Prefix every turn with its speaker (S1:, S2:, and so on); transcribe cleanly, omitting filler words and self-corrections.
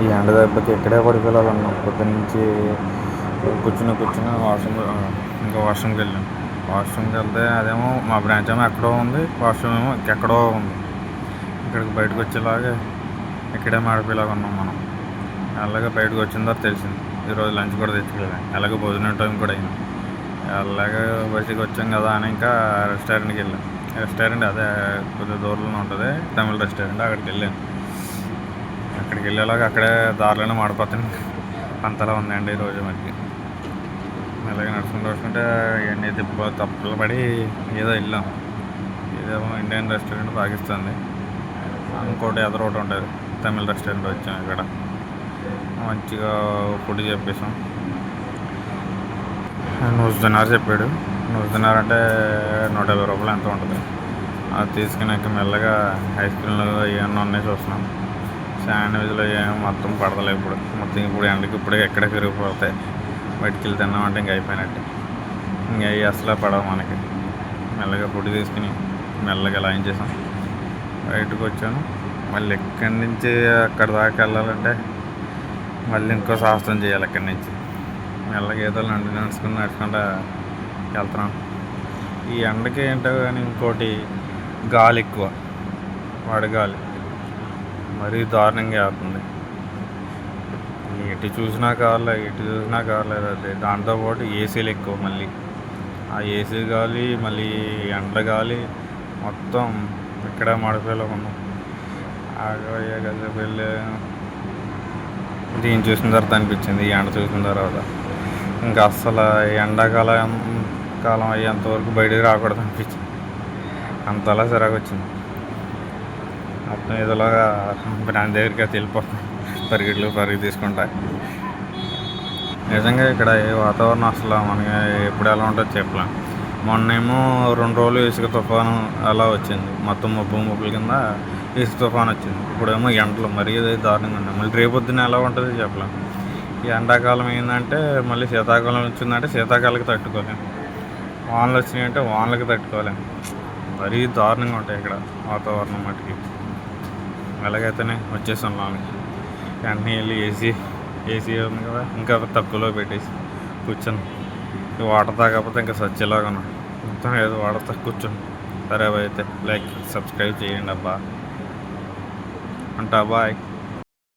S1: ఈ ఎండ దెబ్బకి ఇక్కడే పడిపోవాలన్నాం. పొద్దున్నుంచి కూర్చుని ఇంకా వాష్రూమ్కి వెళ్ళాం. వాష్రూమ్కి వెళ్తే అదేమో మా బ్రాంచ్ ఏమో ఎక్కడో ఉంది, వాష్రూమ్ ఏమో ఇంకెక్కడో ఉంది. ఇక్కడికి బయటకు వచ్చేలాగా ఇక్కడే మాడిపోయేలాగా ఉన్నాం మనం. అలాగే బయటకు వచ్చిన తర్వాత తెలిసింది ఈరోజు లంచ్ కూడా తెచ్చుకోలేదు. అలాగే భోజనం టైం కూడా అయింది. అలాగే బయటకు వచ్చాం కదా అని ఇంకా రెస్టారెంట్కి వెళ్ళాం. రెస్టారెంట్ అదే కొద్దిగా దూరంలో ఉంటుంది, తమిళ రెస్టారెంట్. అక్కడికి వెళ్ళాను. అక్కడికి వెళ్ళేలాగా అక్కడే దారిలోనే మాడిపోతాను అంతలా ఉందండి ఈరోజు మనకి. అలాగే నడుచుకుంటే ఇవన్నీ తప్పులు పడి ఏదో వెళ్ళాం. ఇదేమో ఇండియన్ రెస్టారెంట్ పాకిస్తాన్ది, ఇంకోటి ఎదురు ఒకటి ఉంటుంది తమిళ రెస్టారెంట్. వచ్చాం ఇక్కడ మంచిగా ఫుడ్ చెప్పేసాం. నూజ్ చెప్పాడు. నూజ్ అంటే 150 రూపాయలు ఎంత ఉంటుంది. అది తీసుకున్నాక మెల్లగా ఐస్ క్రీమ్లు ఏమన్నా ఉన్నాయి చూస్తున్నాం. శాండ్విచ్లు ఏమో మొత్తం పడతలే ఇప్పుడు ఎండకి ఇప్పుడే ఎక్కడ పెరిగిపోతాయి. బయటికి వెళ్ళి తిన్నామంటే ఇంక అయిపోయినట్టు. ఇంక అవి అసలు పడవు మనకి. మెల్లగా ఫుడ్ తీసుకుని మెల్లగా లైన్ చేసాం. బయటకు వచ్చాను. మళ్ళీ ఎక్కడి నుంచి అక్కడ దాకా వెళ్ళాలంటే మళ్ళీ ఇంకో సాహసం చేయాలి. ఎక్కడి నుంచి మెల్లగా ఏదో నడుచుకుంటూ వెళ్తున్నాం. ఈ ఎండకి ఏంటో కానీ ఇంకోటి గాలి ఎక్కువ, వడగాలి మరీ దారుణంగా అవుతుంది. ఎటు చూసినా కావాలి అది. దాంతోపాటు ఏసీలు ఎక్కువ. మళ్ళీ ఆ ఏసీ గాలి, మళ్ళీ ఎండ గాలి మొత్తం ఇక్కడ మడిపోయేలా ఉన్నాం. ఆగయ్యే కదా వెళ్ళి దీన్ని చూసిన తర్వాత అనిపించింది, ఈ ఎండ చూసిన తర్వాత ఇంకా అస్సలు ఎండాకాలం అయ్యేంతవరకు బయటికి రాకూడదు అనిపించింది. అంతలా చిరాకు వచ్చింది. మొత్తం ఏదోలాగా బ్రాండ్ దగ్గరికి వెళ్ళిపోతుంది పరిగి తీసుకుంటా. నిజంగా ఇక్కడ వాతావరణం అసలు మనకి ఎప్పుడు ఎలా ఉంటుందో చెప్పలేం. మొన్నేమో 2 రోజులు ఇసుక తుఫాను అలా వచ్చింది. మొత్తం ముప్పుల కింద ఇసుక తుఫాను వచ్చింది. ఇప్పుడేమో ఎండలు మరీ దారుణంగా ఉన్నాయి. మళ్ళీ రేపొద్దున ఎలా ఉంటుందో చెప్పలేం. ఈ ఎండాకాలం ఏంటంటే మళ్ళీ శీతాకాలం వచ్చిందంటే శీతాకాలకి తట్టుకోలేము. వానలు వచ్చినాయంటే వానలకి తట్టుకోలేము. మరీ దారుణంగా ఉంటాయి ఇక్కడ వాతావరణం మటుకి. ఎలాగైతేనే వచ్చేసాం లోనికి. వెంటనే వెళ్ళి ఏసీ ఉంది కదా, ఇంకా తక్కువలో పెట్టేసి కూర్చొని వాటర్ తాగకపోతే ఇంకా సచ్చేలాగా ఉన్నాడు. మొత్తం ఏదో వాటర్ కూర్చొని. సరే అయితే లైక్ సబ్స్క్రైబ్ చేయండి అబ్బా. అంటా బాయ్.